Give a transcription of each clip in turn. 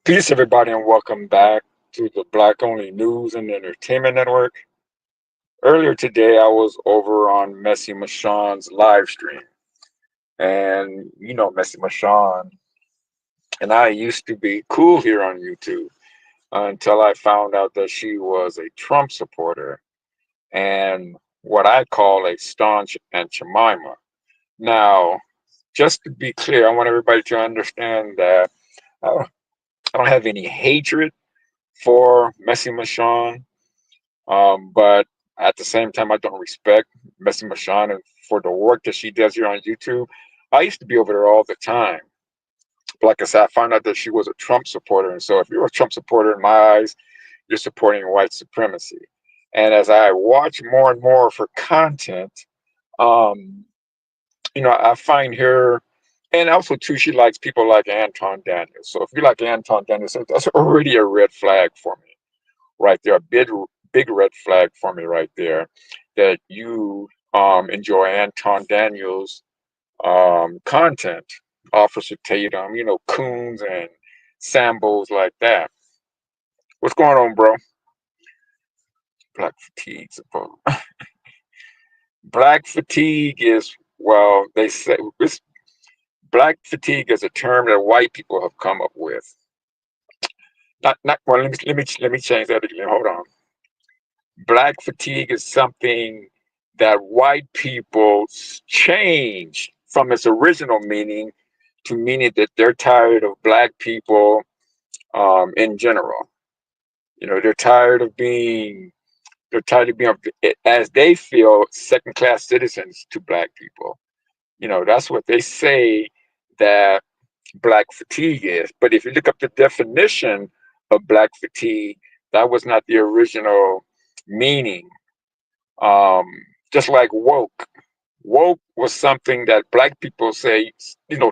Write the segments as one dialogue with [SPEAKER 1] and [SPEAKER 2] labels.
[SPEAKER 1] Peace, everybody, and welcome back to the Black Only News and Entertainment Network. Earlier today, I was over on Messy Michonne's live stream, and Messy Michonne and I used to be cool here on YouTube until I found out that she was a Trump supporter and what I call a staunch Aunt Jemima. Now, just to be clear, I want everybody to understand that I don't, I don't have any hatred for Messy Michonne. But at the same time, I don't respect Messy Michonne and for the work that she does here on YouTube. I used to be over there all the time. But like I said, I found out that she was a Trump supporter. And so if you're a Trump supporter in my eyes, you're supporting white supremacy. And as I watch more and more of her content, um, I find her, and also too, she likes people like Anton Daniels. So if you like Anton Daniels, that's already a red flag for me right there, a big red flag for me right there, that you enjoy Anton Daniels content, Officer Tatum, Coons and Sambos like that. What's going on, bro? Black fatigue, suppose. Black fatigue is, well, they say this black fatigue is a term that white people have come up with. Not well, let me change that again. Hold on. Black fatigue is something that white people change from its original meaning to meaning that they're tired of black people in general. They're tired of being, as they feel, second class citizens to black people. That's what they say that black fatigue is. But if you look up the definition of black fatigue, that was not the original meaning. Um, just like woke. Woke was something that black people say,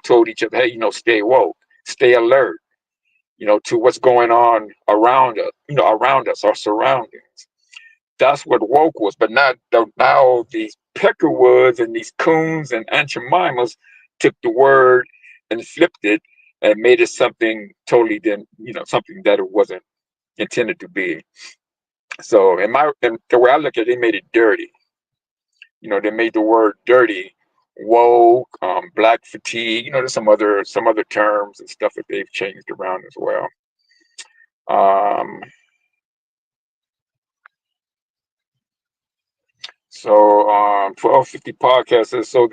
[SPEAKER 1] told each other, hey, stay woke, stay alert, to what's going on around us, our surroundings. That's what woke was. But now these Peckerwoods and these Coons and Aunt Jemimas took the word and flipped it and made it something totally something that it wasn't intended to be. So in the way I look at it, they made it dirty. They made the word dirty, woke, black fatigue. There's some other terms and stuff that they've changed around as well. Um, so 1250 podcast says so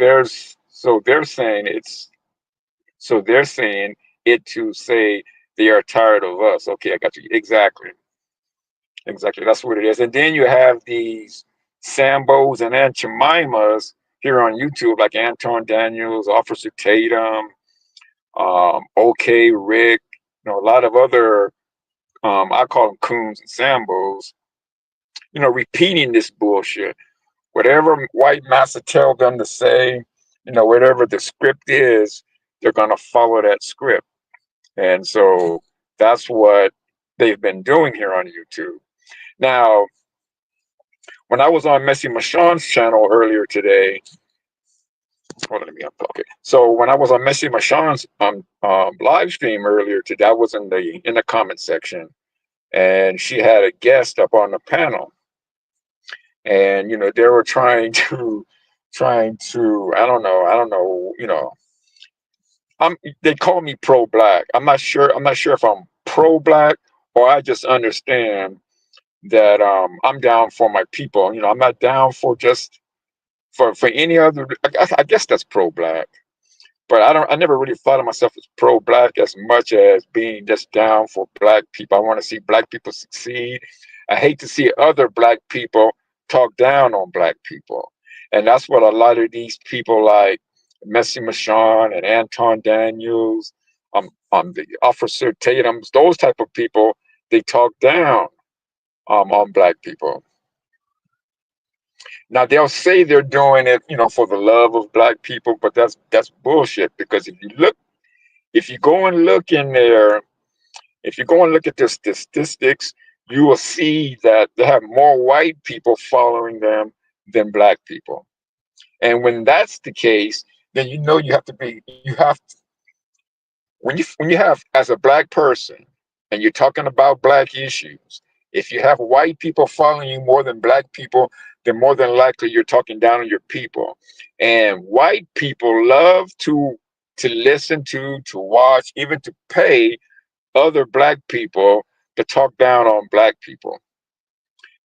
[SPEAKER 1] they're saying it to say they are tired of us. Okay, I got you. Exactly. That's what it is. And then you have these Sambos and Aunt Jemimas here on YouTube, like Anton Daniels, Officer Tatum, OK Rick, a lot of other, I call them Coons and Sambos, repeating this bullshit. Whatever white massa tell them to say, whatever the script is, they're going to follow that script. And so that's what they've been doing here on YouTube. Now, when I was on Messy Michonne's channel earlier today, hold on, let me unplug. Okay. So when I was on Messy Michonne's live stream earlier today, I was in the comment section, and she had a guest up on the panel, and they were trying to I don't know they call me pro black. I'm not sure if I'm pro black or I just understand that I'm down for my people. I'm not down for just for any other. I guess that's pro black, but I never really thought of myself as pro black as much as being just down for black people. I want to see black people succeed. I hate to see other black people talk down on black people, and that's what a lot of these people like Messy Michonne and Anton Daniels, the Officer Tatum's, those type of people, they talk down on black people. Now they'll say they're doing it, for the love of black people, but that's bullshit. Because if you go and look in there, if you go and look at the statistics, you will see that they have more white people following them than black people. And when that's the case, then you have to when you have as a black person. and you're talking about black issues, if you have white people following you more than black people, then more than likely you're talking down on your people. And white people love to listen to watch, even to pay other black people to talk down on black people.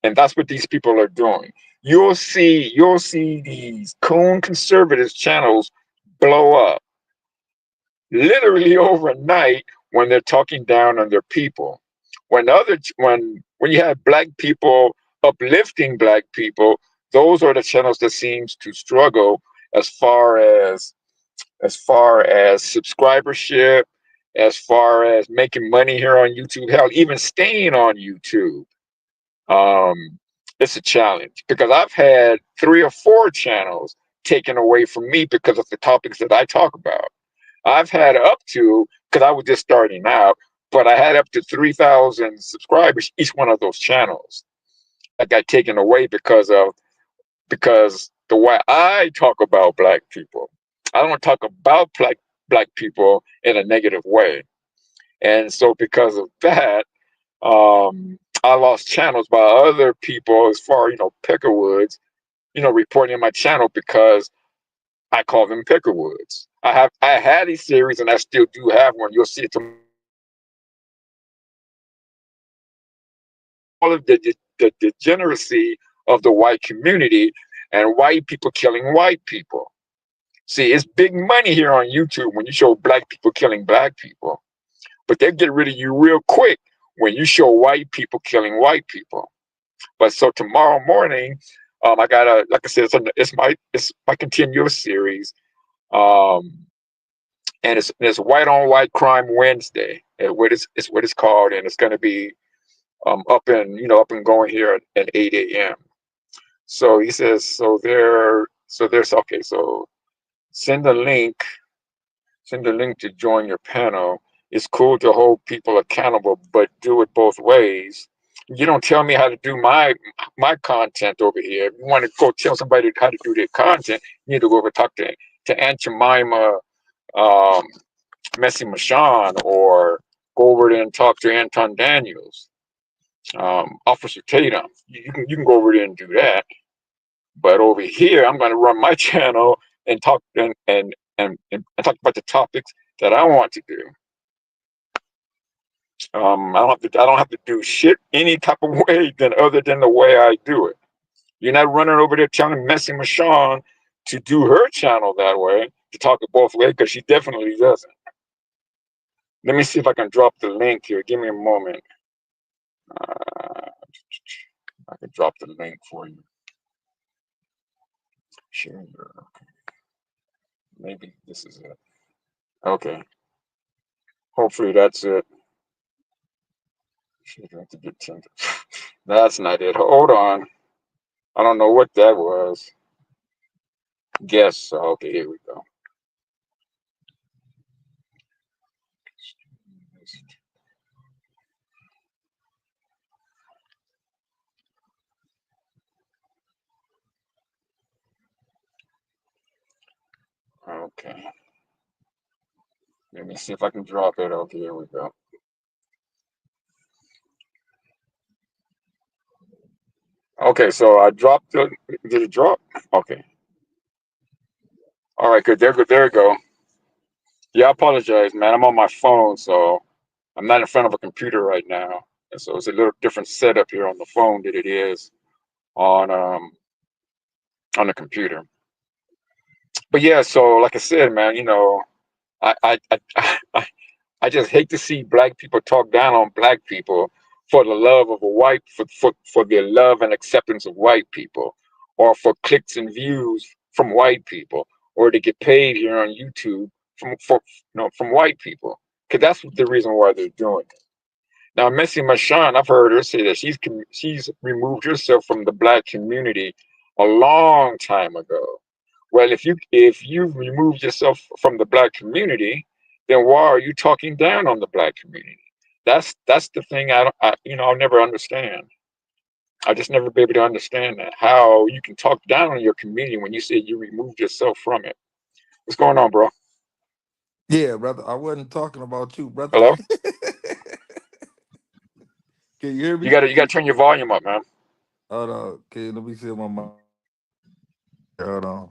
[SPEAKER 1] And that's what these people are doing. You'll see these coon conservatives channels blow up literally overnight when they're talking down on their people. When you have black people uplifting black people, those are the channels that seems to struggle as far as subscribership, as far as making money here on YouTube, hell, even staying on YouTube. Um, it's a challenge because I've had 3 or 4 channels taken away from me because of the topics that I talk about. I've had up to, because I was just starting out, but I had up to 3,000 subscribers each one of those channels that got taken away because the way I talk about black people, I don't talk about black people in a negative way. And so because of that, I lost channels by other people as far, Peckerwoods, reporting my channel because I call them Peckerwoods. I had a series and I still do have one. You'll see it all of the degeneracy of the white community and white people killing white people. See, it's big money here on YouTube when you show black people killing black people, but they get rid of you real quick when you show white people killing white people. But so tomorrow morning, I gotta, like I said, it's my continuous series, um, and it's white on white crime Wednesday. It's what it's called, and it's gonna be up and going here at 8 a.m. So he says, there's okay. So send a link, send a link to join your panel. It's cool to hold people accountable, but do it both ways. You don't tell me how to do my content over here. If you want to go tell somebody how to do their content, you need to go over and talk to Aunt Jemima, um, Messi Mashan, or go over there and talk to Anton Daniels, Officer Tatum. You can go over there and do that. But over here, I'm going to run my channel and talk and talk about the topics that I want to do. I don't have to do shit any type of way than other than the way I do it. You're not running over there telling Messi Michonne to do her channel that way, to talk it both ways, because she definitely doesn't. Let me see if I can drop the link here. Give me a moment. Uh, I can drop the link for you. Share your. Okay. Maybe this is it. Okay. Hopefully that's it. Should have to get tender. That's not it. Hold on. I don't know what that was. Guess so. Okay, here we go. Okay. Let me see if I can drop it. Okay, here we go. Okay, so I dropped it. Did it drop? Okay. All right, good. There, good. There we go. Yeah, I apologize, man. I'm on my phone, so I'm not in front of a computer right now, and so it's a little different setup here on the phone than it is on um on the computer. But yeah, so like I said, man, I I I, I just hate to see black people talk down on black people for the love of a white for their love and acceptance of white people, or for clicks and views from white people, or to get paid here on YouTube from white people. Because that's the reason why they're doing it. Now, Messi Mashan, I've heard her say that she's removed herself from the black community a long time ago. Well, if you've removed yourself from the black community, then why are you talking down on the black community? That's the thing I'll never understand. I just never be able to understand that how you can talk down on your community when you say you removed yourself from it. What's going on, bro?
[SPEAKER 2] Yeah, brother. I wasn't talking about you, brother.
[SPEAKER 1] Hello?
[SPEAKER 2] Can you hear
[SPEAKER 1] You
[SPEAKER 2] me?
[SPEAKER 1] gotta turn your volume up, man.
[SPEAKER 2] Hold on. Okay, let me see if my mic. Hold on.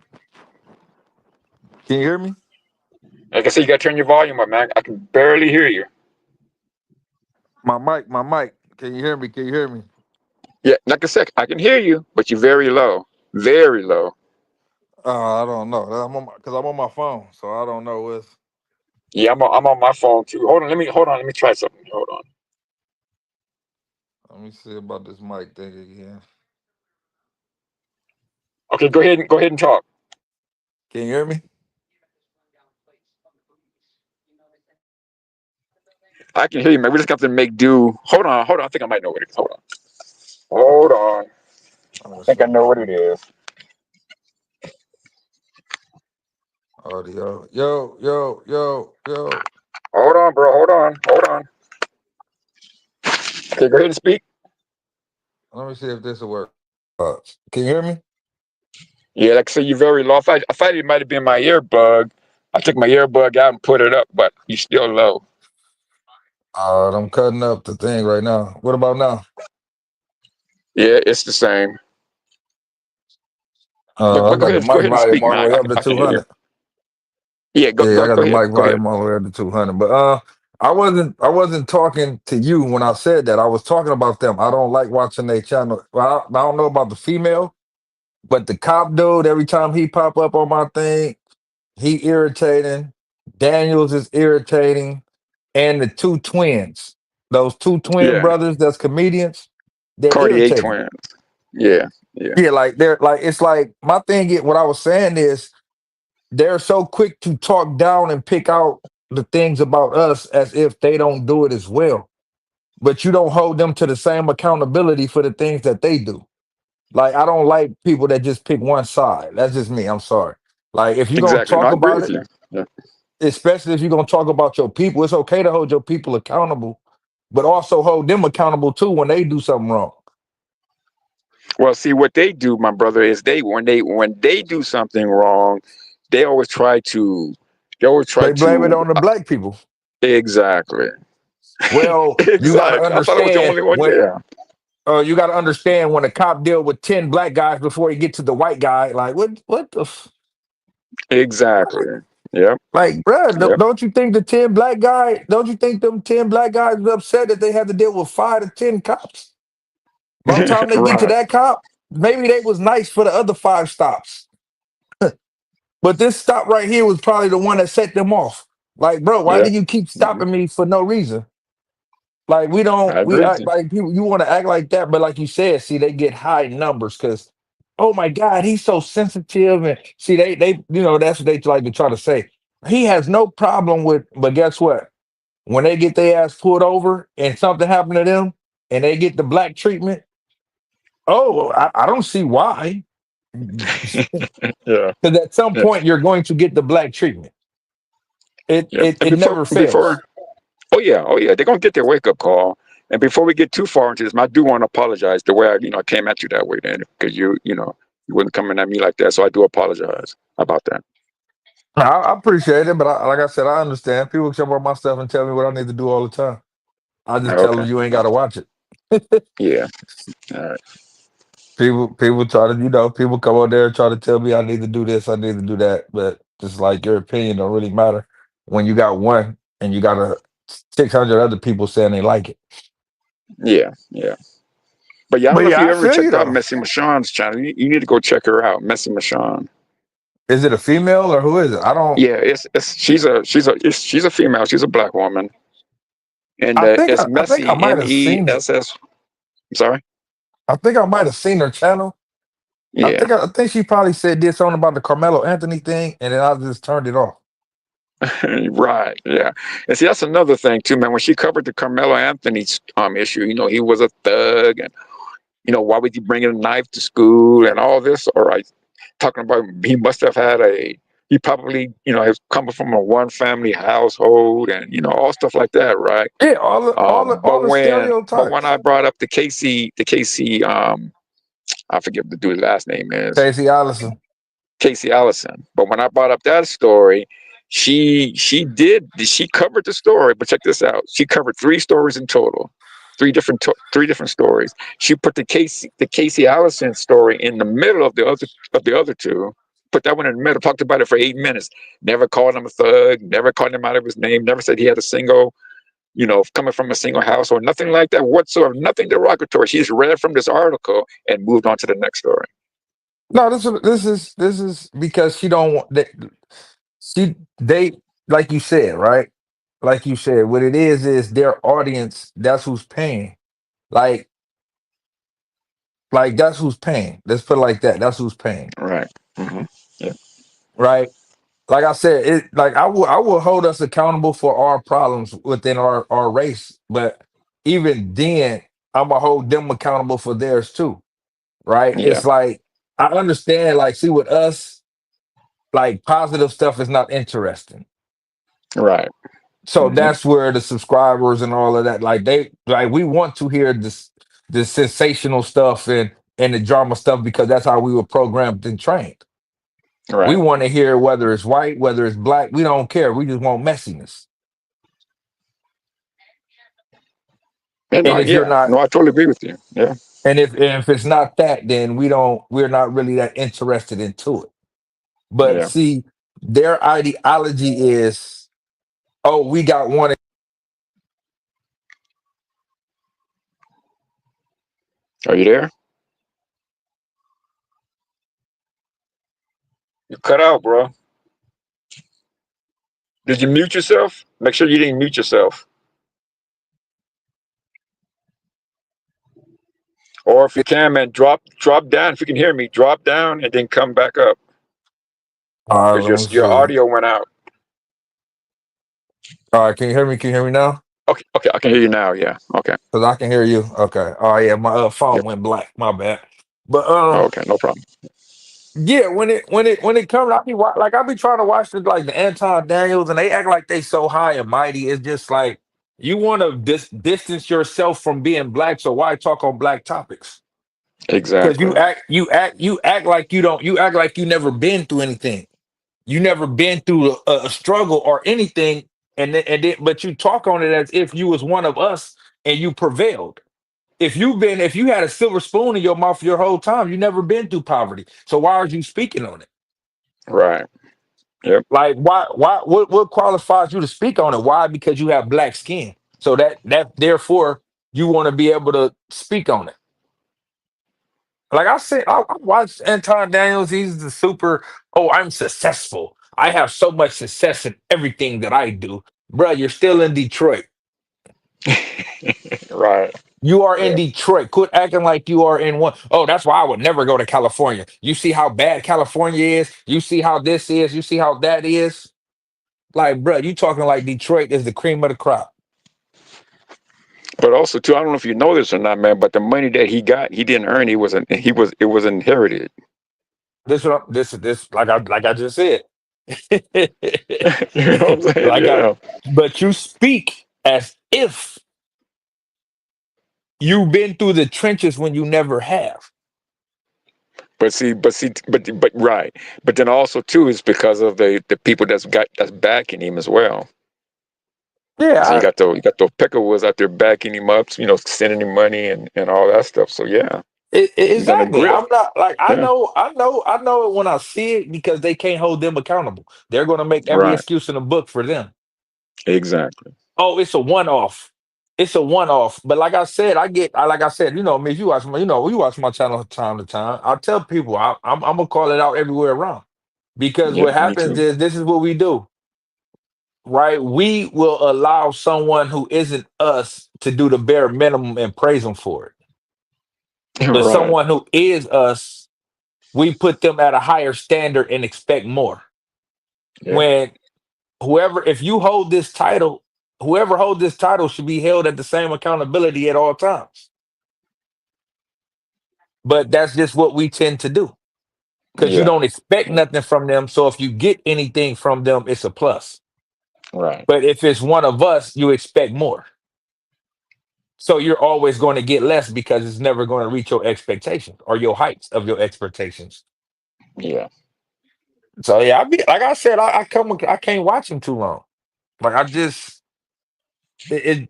[SPEAKER 2] Can you hear me?
[SPEAKER 1] Like I said, you gotta turn your volume up, man. I can barely hear you.
[SPEAKER 2] My mic. Can you hear me? Can you hear me?
[SPEAKER 1] Yeah, like I said, I can hear you, but you're very low. Very low.
[SPEAKER 2] I don't know. Because I'm on my phone, so I don't know what's.
[SPEAKER 1] Yeah, I'm on my phone too. Let me try something. Hold on.
[SPEAKER 2] Let me see about this mic thing again.
[SPEAKER 1] Okay, go ahead and talk.
[SPEAKER 2] Can you hear me?
[SPEAKER 1] I can hear you, man. We just got to make do. Hold on. I think I might know what it is. Hold on.
[SPEAKER 2] Oh,
[SPEAKER 1] I
[SPEAKER 2] that's
[SPEAKER 1] think I
[SPEAKER 2] on my
[SPEAKER 1] know what it
[SPEAKER 2] phone.
[SPEAKER 1] is.
[SPEAKER 2] Audio. Yo.
[SPEAKER 1] Hold on, bro. Hold on. Okay, go ahead and speak.
[SPEAKER 2] Let me see if this will work. Can you hear me?
[SPEAKER 1] Yeah, like I said, you're very low. I thought it might have been my earbud. I took my earbud out and put it up, but you're still low.
[SPEAKER 2] I'm cutting up the thing right now. What about now?
[SPEAKER 1] Yeah, it's the same.
[SPEAKER 2] I got the
[SPEAKER 1] Go
[SPEAKER 2] mic
[SPEAKER 1] ahead and
[SPEAKER 2] volume
[SPEAKER 1] speak,
[SPEAKER 2] all the
[SPEAKER 1] man.
[SPEAKER 2] way up to
[SPEAKER 1] I can hear you.
[SPEAKER 2] 200.
[SPEAKER 1] Yeah,
[SPEAKER 2] Yeah, I got
[SPEAKER 1] go
[SPEAKER 2] the
[SPEAKER 1] ahead.
[SPEAKER 2] mic
[SPEAKER 1] Go ahead.
[SPEAKER 2] volume all the way up to 200. But I wasn't talking to you when I said that. I was talking about them. I don't like watching their channel. Well, I don't know about the female, but the cop dude, every time he pop up on my thing, he irritating. Daniels is irritating. And the two twins, those two twin
[SPEAKER 1] Yeah,
[SPEAKER 2] brothers that's comedians, they're
[SPEAKER 1] Cartier
[SPEAKER 2] irritating.
[SPEAKER 1] twins. Yeah, yeah,
[SPEAKER 2] Yeah, like they're like it's like my thing what I was saying is they're so quick to talk down and pick out the things about us as if they don't do it as well. But you don't hold them to the same accountability for the things that they do. Like I don't like people that just pick one side. That's just me. I'm sorry. Like if you're gonna
[SPEAKER 1] exactly. No,
[SPEAKER 2] talk
[SPEAKER 1] I agree
[SPEAKER 2] about
[SPEAKER 1] with
[SPEAKER 2] it,
[SPEAKER 1] you. Yeah.
[SPEAKER 2] especially if you're gonna talk about your people, it's okay to hold your people accountable, but also hold them accountable too when they do something wrong.
[SPEAKER 1] Well, see what they do, my brother, is when they do something wrong, they always try to they always try
[SPEAKER 2] They blame it
[SPEAKER 1] to
[SPEAKER 2] on the black people.
[SPEAKER 1] exactly.
[SPEAKER 2] Well, you got to
[SPEAKER 1] Exactly. I thought I was the
[SPEAKER 2] understand
[SPEAKER 1] only one. Yeah.
[SPEAKER 2] you got to understand when a cop deal with 10 black guys before he get to the white guy. Like what the
[SPEAKER 1] Exactly. Yep.
[SPEAKER 2] like, bruh,
[SPEAKER 1] Yep.
[SPEAKER 2] don't you think the 10 black guy? Don't you think them 10 black guys was upset that they had to deal with 5 to 10 cops? By the time they get to
[SPEAKER 1] Right.
[SPEAKER 2] that cop, maybe they was nice for the other 5 stops, but this stop right here was probably the one that set them off. Like, bro, why do
[SPEAKER 1] Yep.
[SPEAKER 2] you keep
[SPEAKER 1] Mhm.
[SPEAKER 2] stopping me for no reason? Like
[SPEAKER 1] I
[SPEAKER 2] we
[SPEAKER 1] agree with
[SPEAKER 2] act
[SPEAKER 1] you.
[SPEAKER 2] like people. You want to act like that, but like you said, see, they get high numbers because, oh my God, he's so sensitive, and see, that's what they like to try to say. He has no problem with, but guess what? When they get their ass pulled over and something happened to them, and they get the black treatment, oh, I don't see why.
[SPEAKER 1] Yeah.
[SPEAKER 2] Because at some
[SPEAKER 1] Yeah.
[SPEAKER 2] point you're going to get the black treatment. It
[SPEAKER 1] Yep.
[SPEAKER 2] it
[SPEAKER 1] And
[SPEAKER 2] it never
[SPEAKER 1] before
[SPEAKER 2] fails.
[SPEAKER 1] oh yeah, they're gonna get their wake up call. And before we get too far into this, I do want to apologize the way I came at you that way then, because you wasn't coming at me like that. So I do apologize about that.
[SPEAKER 2] I appreciate it, but like I said, I understand. People jump on my stuff and tell me what I need to do all the time. I just tell
[SPEAKER 1] Okay.
[SPEAKER 2] them you ain't got to watch it.
[SPEAKER 1] Yeah. All right.
[SPEAKER 2] People try to, people come on there and try to tell me I need to do this, I need to do that, but just like your opinion don't really matter when you got one and you got 600 other people saying they like it.
[SPEAKER 1] Yeah. Yeah. But yeah, I don't
[SPEAKER 2] But
[SPEAKER 1] know if
[SPEAKER 2] yeah,
[SPEAKER 1] you
[SPEAKER 2] I
[SPEAKER 1] ever
[SPEAKER 2] feel you
[SPEAKER 1] checked out
[SPEAKER 2] though.
[SPEAKER 1] Messy Michonne's channel. You need to go check her out, Messy Michonne.
[SPEAKER 2] Is it a female or who is it? I don't.
[SPEAKER 1] Yeah, it's she's a female. She's a black woman, and
[SPEAKER 2] I think
[SPEAKER 1] it's
[SPEAKER 2] I think I
[SPEAKER 1] Messy
[SPEAKER 2] might have seen.
[SPEAKER 1] Mess. I'm sorry.
[SPEAKER 2] I think I might have seen her channel.
[SPEAKER 1] Yeah.
[SPEAKER 2] I think she probably said did something about the Carmelo Anthony thing, and then I just turned it off.
[SPEAKER 1] Right. Yeah. And see, that's another thing too, man. When she covered the Carmelo Anthony issue, he was a thug, and why was he bringing a knife to school and all this? All right, talking about he must have had he probably has come from a one family household, and all stuff like that, right?
[SPEAKER 2] Yeah, all the
[SPEAKER 1] But when I
[SPEAKER 2] stereotypes.
[SPEAKER 1] brought up the Casey, I forget what the dude's last name is,
[SPEAKER 2] Casey Allison.
[SPEAKER 1] Casey Allison. But when I brought up that story, she covered the story. But check this out, she covered 3 stories in total. three different stories. She put the Casey Allison story in the middle of the other two. Put that one in the middle. Talked about it for 8 minutes. Never called him a thug. Never called him out of his name. Never said he had a single, coming from a single house or nothing like that whatsoever. Nothing derogatory. She just read from this article and moved on to the next story.
[SPEAKER 2] No, this is because she don't want they, they like you said, right? Like you said, what it is their audience. That's who's paying. Like that's who's paying. Let's put it like that. That's who's paying,
[SPEAKER 1] Right. Hmm. Yeah.
[SPEAKER 2] right? Like I said, it like I will hold us accountable for our problems within our race, but even then, I'm gonna hold them accountable for theirs too, right?
[SPEAKER 1] Yeah.
[SPEAKER 2] It's like I understand, like, see with us, like positive stuff is not interesting.
[SPEAKER 1] Right.
[SPEAKER 2] So
[SPEAKER 1] Hmm.
[SPEAKER 2] that's where the subscribers and all of that, like we want to hear this sensational stuff and the drama stuff because that's how we were programmed and trained. We
[SPEAKER 1] Right.
[SPEAKER 2] want to hear whether it's white, whether it's black. We don't care. We just want messiness.
[SPEAKER 1] And
[SPEAKER 2] And
[SPEAKER 1] no,
[SPEAKER 2] if you're
[SPEAKER 1] yeah.
[SPEAKER 2] not,
[SPEAKER 1] No, I totally agree with you. Yeah.
[SPEAKER 2] and if it's not that, then we're not really that interested into it. But
[SPEAKER 1] Yeah.
[SPEAKER 2] see, their ideology is, oh, we got one.
[SPEAKER 1] Are you there? You cut out, bro. Did you mute yourself? Make sure you didn't mute yourself. Or if you can, man, drop down. If you can hear me, drop down and then come back up
[SPEAKER 2] All right,
[SPEAKER 1] because
[SPEAKER 2] let me
[SPEAKER 1] your
[SPEAKER 2] see.
[SPEAKER 1] audio went out.
[SPEAKER 2] All right, can you hear me? Can you hear me now?
[SPEAKER 1] Okay, okay, I can hear you now. Yeah. Okay.
[SPEAKER 2] Because I can hear you. Okay. Oh yeah, my phone
[SPEAKER 1] Yep.
[SPEAKER 2] went black. My bad. But
[SPEAKER 1] Okay, no problem.
[SPEAKER 2] yeah, when it comes, I be trying to watch like the Anton Daniels, and they act like they so high and mighty. It's just like you want to distance yourself from being black. So why talk on black topics? Because
[SPEAKER 1] Exactly.
[SPEAKER 2] you act like you act like you never been through anything. You never been through a struggle or anything, and then but you talk on it as if you was one of us and you prevailed. If you had a silver spoon in your mouth your whole time, you never been through poverty. So why are you speaking on it?
[SPEAKER 1] Right. Yep.
[SPEAKER 2] Like what qualifies you to speak on it? Why? Because you have black skin. So that therefore you want to be able to speak on it. Like I said, I watched Anton Daniels. He's the super. Oh, I'm successful. I have so much success in everything that I do, bro. You're still in Detroit.
[SPEAKER 1] Right.
[SPEAKER 2] You are in
[SPEAKER 1] Yeah.
[SPEAKER 2] Detroit. Quit acting like you are in one. Oh, that's why I would never go to California. You see how bad California is. You see how this is. You see how that is. Like, bro, you talking like Detroit is the cream of the crop.
[SPEAKER 1] But also too, I don't know if you know this or not, man. But the money that he got, he didn't earn. It was inherited.
[SPEAKER 2] This like I just said.
[SPEAKER 1] You know what I'm saying?
[SPEAKER 2] like I,
[SPEAKER 1] Yeah.
[SPEAKER 2] but you speak as if you've been through the trenches when you never have.
[SPEAKER 1] But right. But then also too is because of the people that's backing him as well. So
[SPEAKER 2] Yeah,
[SPEAKER 1] you got those Peckerwoods out there backing him up, sending him money and all that stuff. So yeah, he's on a
[SPEAKER 2] exactly.
[SPEAKER 1] grip.
[SPEAKER 2] I'm not like
[SPEAKER 1] Yeah.
[SPEAKER 2] I know it when I see it because they can't hold them accountable. They're going to make every
[SPEAKER 1] Right.
[SPEAKER 2] excuse in the book for them.
[SPEAKER 1] Exactly.
[SPEAKER 2] Oh, it's a one off. It's a one off. But like I said, like I said, me, if you watch my, you watch my channel time to time. I tell people I'm gonna call it out everywhere around because
[SPEAKER 1] Yeah.
[SPEAKER 2] what
[SPEAKER 1] Me
[SPEAKER 2] happens
[SPEAKER 1] too.
[SPEAKER 2] is this is what we do, right? We will allow someone who isn't us to do the bare minimum and praise them for it. But
[SPEAKER 1] Right.
[SPEAKER 2] someone who is us, we put them at a higher standard and expect more.
[SPEAKER 1] Yeah.
[SPEAKER 2] When if you hold this title, whoever holds this title should be held at the same accountability at all times. But that's just what we tend to do because you
[SPEAKER 1] Yeah.
[SPEAKER 2] don't expect
[SPEAKER 1] Yeah.
[SPEAKER 2] nothing from them. So if you get anything from them, it's a plus.
[SPEAKER 1] Right.
[SPEAKER 2] But if it's one of us, you expect more. So you're always going to get less because it's never going to reach your expectations or your heights of your expectations.
[SPEAKER 1] Yeah.
[SPEAKER 2] So yeah, like I said, I can't watch him too long. Like I just it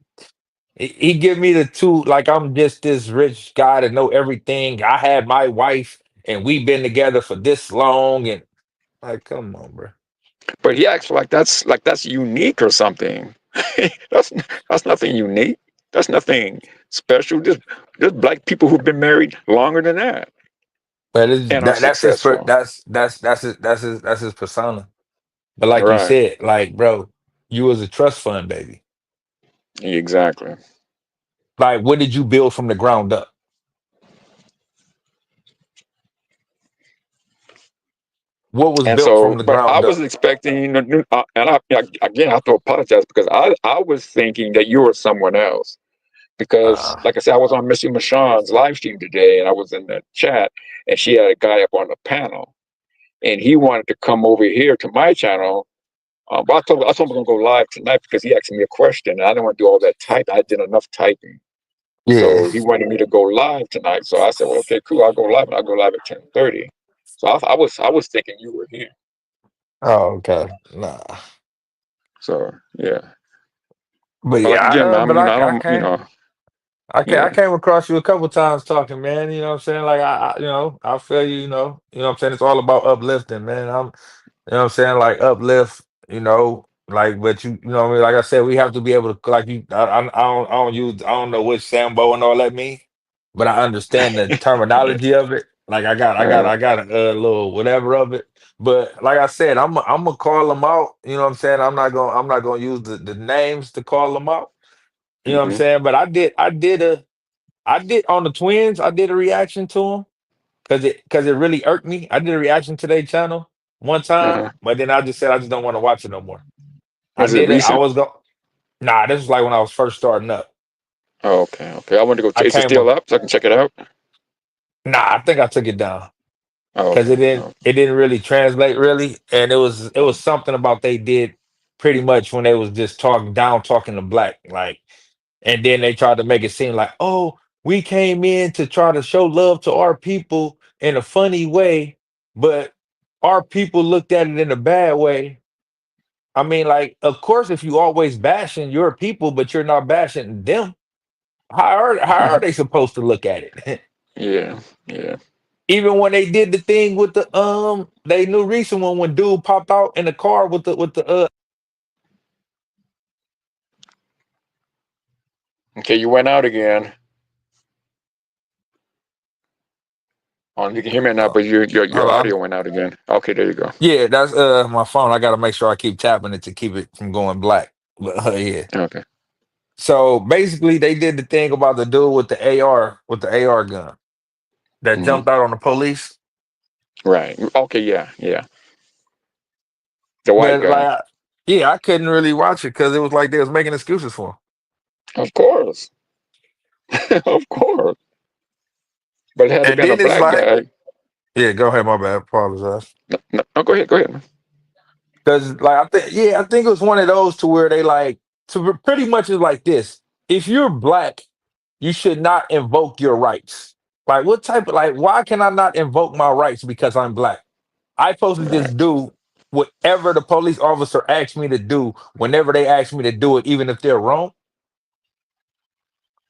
[SPEAKER 2] He give me the two like I'm just this rich guy to know everything. I had my wife and we've been together for this long and like come on, bro.
[SPEAKER 1] But he acts like that's unique or something. that's that's nothing unique. That's nothing special. Just black people who've been married longer than that
[SPEAKER 2] But it's,
[SPEAKER 1] and are
[SPEAKER 2] that's his
[SPEAKER 1] successful.
[SPEAKER 2] that's his persona. But like you
[SPEAKER 1] Right.
[SPEAKER 2] said, like bro, you was a trust fund baby.
[SPEAKER 1] Exactly.
[SPEAKER 2] Like what did you build from the ground up? What was
[SPEAKER 1] And
[SPEAKER 2] built
[SPEAKER 1] so,
[SPEAKER 2] from the
[SPEAKER 1] but I
[SPEAKER 2] ground
[SPEAKER 1] was
[SPEAKER 2] up?
[SPEAKER 1] expecting, and again, I have to apologize because I was thinking that you were someone else. Because,
[SPEAKER 2] Uh,
[SPEAKER 1] like I said, I was on Missy Michonne's live stream today, and I was in the chat, and she had a guy up on the panel, and he wanted to come over here to my channel. But I told him I'm gonna go live tonight because he asked me a question, and I didn't want to do all that type. I did enough typing,
[SPEAKER 2] yeah.
[SPEAKER 1] so he wanted me to go live tonight. So I said, well, okay, cool, I'll go live, and I'll go live at 10:30. So I was thinking you were here.
[SPEAKER 2] Oh, okay. Nah.
[SPEAKER 1] So yeah,
[SPEAKER 2] But
[SPEAKER 1] but
[SPEAKER 2] yeah,
[SPEAKER 1] like again, man,
[SPEAKER 2] but
[SPEAKER 1] I
[SPEAKER 2] I
[SPEAKER 1] don't,
[SPEAKER 2] can't. I
[SPEAKER 1] yeah,
[SPEAKER 2] came across you a couple times talking, man. You know what I'm saying? Like I feel you, you know what I'm saying? It's all about uplifting, man. You know what I'm saying? Like uplift, like but you know what I mean? Like I said, we have to be able to like you I don't know what Sambo and all that mean, but I understand the terminology of it. Like
[SPEAKER 1] uh,
[SPEAKER 2] I got a little whatever of it. But like I said, I'm gonna call them out. You know what I'm saying? I'm not gonna use the names to call them out. You know what I'm
[SPEAKER 1] hmm
[SPEAKER 2] saying? But I did on the twins. I did a reaction to them because it really irked me. I did a reaction to their channel one time,
[SPEAKER 1] uh-huh.
[SPEAKER 2] but then I just said I just don't want to watch it no more. I
[SPEAKER 1] Was it
[SPEAKER 2] did it. I
[SPEAKER 1] recent?
[SPEAKER 2] was go. Nah, this was like when I was first starting up.
[SPEAKER 1] Oh, okay, okay. I want to go.
[SPEAKER 2] I
[SPEAKER 1] Is it
[SPEAKER 2] came.
[SPEAKER 1] still up so I can check it out?
[SPEAKER 2] Nah, I think I took it down
[SPEAKER 1] Oh,
[SPEAKER 2] because
[SPEAKER 1] okay. Oh,
[SPEAKER 2] it didn't really translate really, and it was something about they did pretty much when they was just talking to black like. And then they tried to make it seem like, oh, we came in to try to show love to our people in a funny way, but our people looked at it in a bad way. I mean, like, of course, if you always bashing your people, but you're not bashing them, how are they supposed to look at it?
[SPEAKER 1] yeah, yeah.
[SPEAKER 2] Even when they did the thing with the they knew recent one when dude popped out in the car with the
[SPEAKER 1] Okay, you went out again. You can hear me now,
[SPEAKER 2] uh
[SPEAKER 1] but your
[SPEAKER 2] hello.
[SPEAKER 1] audio went out again. Okay, there you go.
[SPEAKER 2] Yeah, that's my phone. I gotta make sure I keep tapping it to keep it from going black. But yeah.
[SPEAKER 1] Okay.
[SPEAKER 2] So basically, they did the thing about the dude with the AR gun that
[SPEAKER 1] hmm
[SPEAKER 2] jumped out on the police.
[SPEAKER 1] Right. Okay. Yeah. Yeah. The white
[SPEAKER 2] But
[SPEAKER 1] guy.
[SPEAKER 2] yeah, I couldn't really watch it because it was like they was making excuses for him.
[SPEAKER 1] Of course. Of course. But it had to
[SPEAKER 2] And
[SPEAKER 1] been a
[SPEAKER 2] then it's
[SPEAKER 1] black
[SPEAKER 2] like,
[SPEAKER 1] guy.
[SPEAKER 2] yeah, go ahead, my bad, apologize.
[SPEAKER 1] No, no, no, go ahead. Go ahead, man.
[SPEAKER 2] Because like I think it was one of those to where they like pretty much is like this. If you're black, you should not invoke your rights. Like what type of like why can I not invoke my rights because I'm black? I supposed to just
[SPEAKER 1] Right.
[SPEAKER 2] do whatever the police officer asks me to do whenever they ask me to do it, even if they're wrong.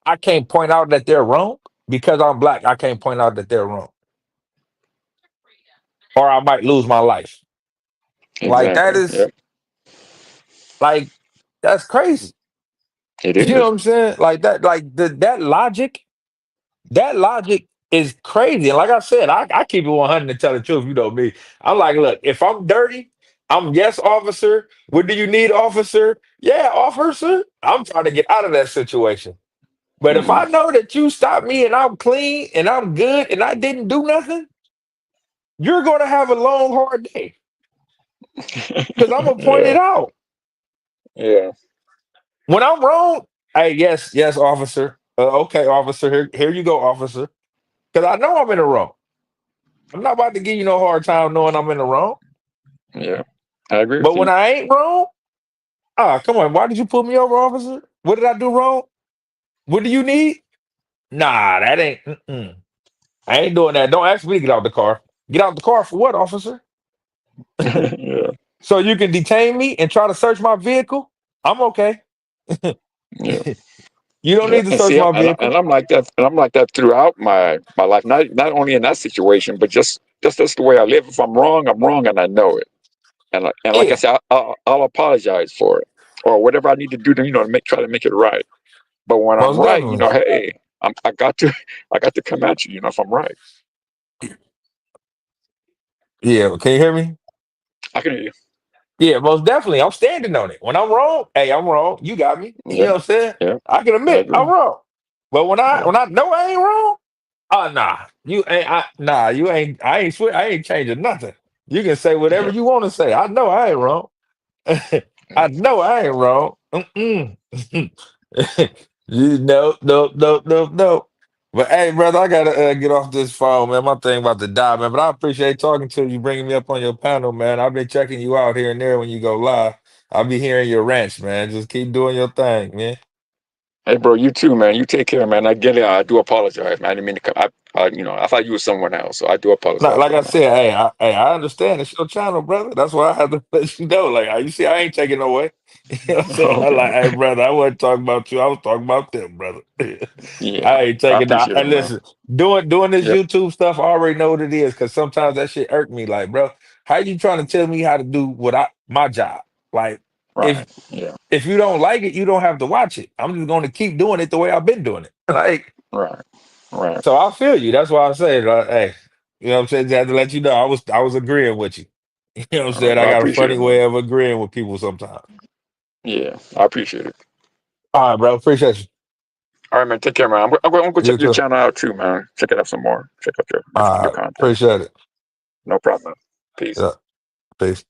[SPEAKER 2] I can't point out that they're wrong because I'm black. I can't point out that they're wrong, or I might lose my life. Like that
[SPEAKER 1] Exactly.
[SPEAKER 2] is
[SPEAKER 1] Yep.
[SPEAKER 2] like that's crazy.
[SPEAKER 1] It
[SPEAKER 2] You know
[SPEAKER 1] is.
[SPEAKER 2] what I'm saying? Like that, that logic is crazy. And like I said, I keep it 100 to tell the truth. You know me. I'm like, look, if I'm dirty, I'm yes, officer. What do you need, officer? Yeah, officer. I'm trying to get out of that situation. But if
[SPEAKER 1] hmm
[SPEAKER 2] I know that you stopped me and I'm clean and I'm good and I didn't do nothing, you're gonna have a long, hard day. Because I'm gonna point
[SPEAKER 1] yeah.
[SPEAKER 2] it out.
[SPEAKER 1] Yeah.
[SPEAKER 2] When I'm wrong, hey, yes, officer. Okay, officer, here you go, officer. Because I know I'm in the wrong. I'm not about to give you no hard time knowing I'm in the wrong.
[SPEAKER 1] Yeah. I agree with
[SPEAKER 2] But when
[SPEAKER 1] you.
[SPEAKER 2] I ain't wrong, come on, why did you pull me over, officer? What did I do wrong? What do you need? Nah, that ain't. Mm-mm. I ain't doing that. Don't ask me to get out the car. Get out the car for what, officer?
[SPEAKER 1] yeah.
[SPEAKER 2] So you can detain me and try to search my vehicle? I'm okay. You
[SPEAKER 1] Yeah.
[SPEAKER 2] You don't
[SPEAKER 1] Yeah,
[SPEAKER 2] need to
[SPEAKER 1] and
[SPEAKER 2] search
[SPEAKER 1] see,
[SPEAKER 2] my vehicle.
[SPEAKER 1] I'm like that, and I'm like that throughout my life. Not only in that situation, but just that's the way I live. If I'm wrong, I'm wrong, and I know it. And like I
[SPEAKER 2] Yeah,
[SPEAKER 1] said, I'll apologize for it or whatever I need to do to to make try to make it right. But when I'm
[SPEAKER 2] most
[SPEAKER 1] right,
[SPEAKER 2] definitely.
[SPEAKER 1] hey, I got to I got to come at you. If I'm right,
[SPEAKER 2] Yeah, can you hear me?
[SPEAKER 1] I can hear you.
[SPEAKER 2] Yeah, most definitely. I'm standing on it. When I'm wrong, hey, I'm wrong. You got me. You know
[SPEAKER 1] Yeah,
[SPEAKER 2] what I'm saying?
[SPEAKER 1] yeah,
[SPEAKER 2] I can
[SPEAKER 1] I
[SPEAKER 2] admit I'm
[SPEAKER 1] agree.
[SPEAKER 2] wrong. But when I
[SPEAKER 1] Yeah,
[SPEAKER 2] when I know I ain't wrong, oh nah. You ain't I ain't changing nothing. You can say whatever
[SPEAKER 1] yeah,
[SPEAKER 2] you want to say. I know I ain't wrong. I know I ain't wrong. Mm-mm. You know, no, no, no, no. But hey, brother, I gotta get off this phone, man. My thing about to die, man. But I appreciate talking to you, bringing me up on your panel, man. I've been checking you out here and there when you go live. I'll be hearing your rants, man. Just keep doing your thing, man.
[SPEAKER 1] hey, bro, you too, man. You take care, man. Again, I do apologize, man. I didn't mean to come. I thought you were someone else, so I do
[SPEAKER 2] Not
[SPEAKER 1] apologize
[SPEAKER 2] like
[SPEAKER 1] for
[SPEAKER 2] I
[SPEAKER 1] that, man.
[SPEAKER 2] said, hey, I understand it's your channel, brother. That's why I have to let you know. Like, you see, I ain't taking no way. You know what I'm saying? I like,
[SPEAKER 1] Okay.
[SPEAKER 2] hey, brother, I wasn't talking about you. I was talking about them, brother.
[SPEAKER 1] Yeah,
[SPEAKER 2] I ain't
[SPEAKER 1] I
[SPEAKER 2] taking that.
[SPEAKER 1] appreciate it,
[SPEAKER 2] And
[SPEAKER 1] man.
[SPEAKER 2] listen, doing this
[SPEAKER 1] Yep.
[SPEAKER 2] YouTube stuff, I already know what it is because sometimes that shit irk me. Like, bro, how you trying to tell me how to do my job? Like, if
[SPEAKER 1] Right. Yeah.
[SPEAKER 2] if you don't like it, you don't have to watch it. I'm just going to keep doing it the way I've been doing it. Like,
[SPEAKER 1] Right. Right.
[SPEAKER 2] so I feel you. That's why I say, like, hey, you know what I'm saying? Just had to let you know I was agreeing with you. You know what I'm
[SPEAKER 1] All right.
[SPEAKER 2] saying? I
[SPEAKER 1] Well, I
[SPEAKER 2] got a
[SPEAKER 1] appreciate
[SPEAKER 2] funny
[SPEAKER 1] it, man.
[SPEAKER 2] way of agreeing with people sometimes.
[SPEAKER 1] Yeah, I appreciate it.
[SPEAKER 2] All right, bro. Appreciate you.
[SPEAKER 1] All right, man. Take care, man. I'm gonna
[SPEAKER 2] You
[SPEAKER 1] check your
[SPEAKER 2] too.
[SPEAKER 1] channel out too, man. Check it out some more. Check out your
[SPEAKER 2] All right.
[SPEAKER 1] content.
[SPEAKER 2] Appreciate it.
[SPEAKER 1] No problem. Peace.
[SPEAKER 2] Yeah. Peace.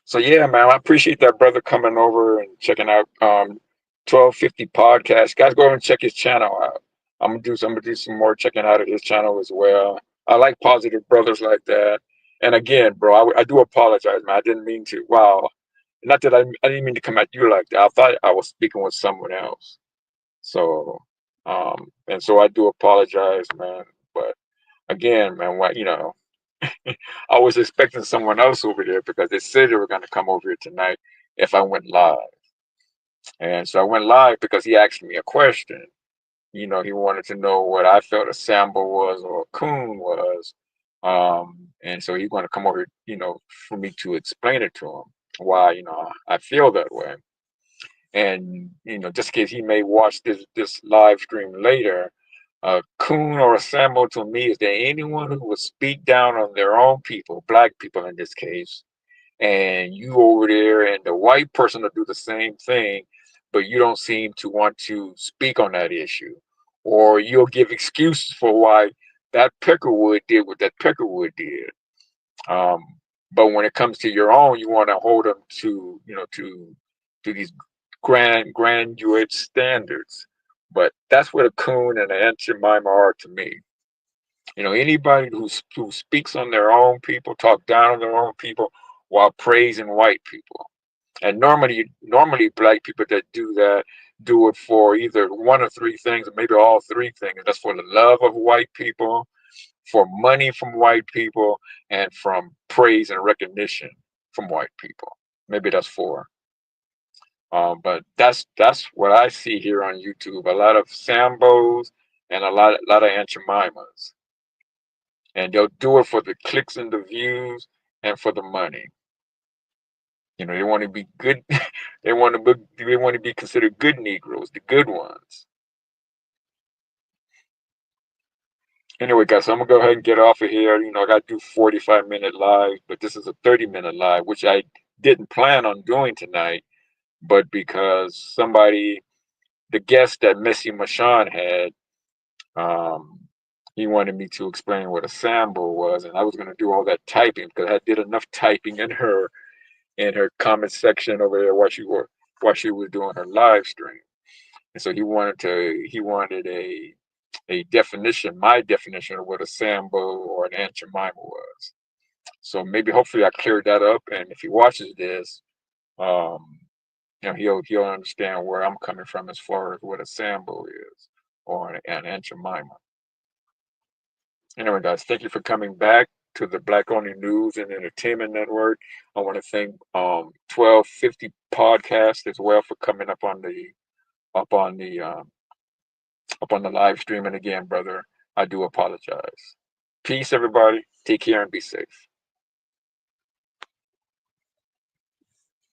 [SPEAKER 1] So yeah, man, I appreciate that brother coming over and checking out 1250 podcast. Guys, go over and check his channel out. I'm gonna do some more checking out of his channel as well. I like positive brothers like that. And again, bro, I do apologize, man. I didn't mean to. Wow, not that I didn't mean to come at you like that. I thought I was speaking with someone else. So and so I do apologize, man. But again, man, what I was expecting someone else over there because they said they were going to come over here tonight if I went live. And so I went live because he asked me a question. He wanted to know what I felt a Sambo was or a coon was. And so he's going to come over, for me to explain it to him why, I feel that way. And, just in case he may watch this live stream later, a coon or a Sambo to me is there anyone who would speak down on their own people, black people in this case, and you over there and the white person will do the same thing, but you don't seem to want to speak on that issue. Or you'll give excuses for why that Peckerwood did what that Peckerwood did. Um, but when it comes to your own, you want to hold them to these graduate standards. But that's what a coon and an Aunt Jemima are to me. Anybody who speaks on their own people, talk down on their own people while praising white people. And normally black people that do that do it for either one of three things, or maybe all three things. That's for the love of white people, for money from white people, and from praise and recognition from white people. Maybe that's four. But that's what I see here on YouTube. A lot of Sambos and a lot of Aunt Jemimas, and they'll do it for the clicks and the views and for the money. They want to be good. They want to be considered good Negroes, the good ones. Anyway, guys, so I'm gonna go ahead and get off of here. I got to do 45-minute live, but this is a 30-minute live, which I didn't plan on doing tonight, but because the guest that Missy Machon had, um, he wanted me to explain what a Sambo was, and I was gonna do all that typing because I did enough typing in her comment section over there while she was doing her live stream. And so he wanted a definition, my definition of what a Sambo or an Aunt Jemima was. So maybe hopefully I cleared that up, and if he watches this, um, he'll understand where I'm coming from as far as what a Sambo is or an Aunt Jemima. Anyway, guys, thank you for coming back. to the Black Only News and Entertainment Network. I want to thank 1250 Podcast as well for coming up on the um, up on the live stream. And again, brother, I do apologize. Peace, everybody. Take care and be safe.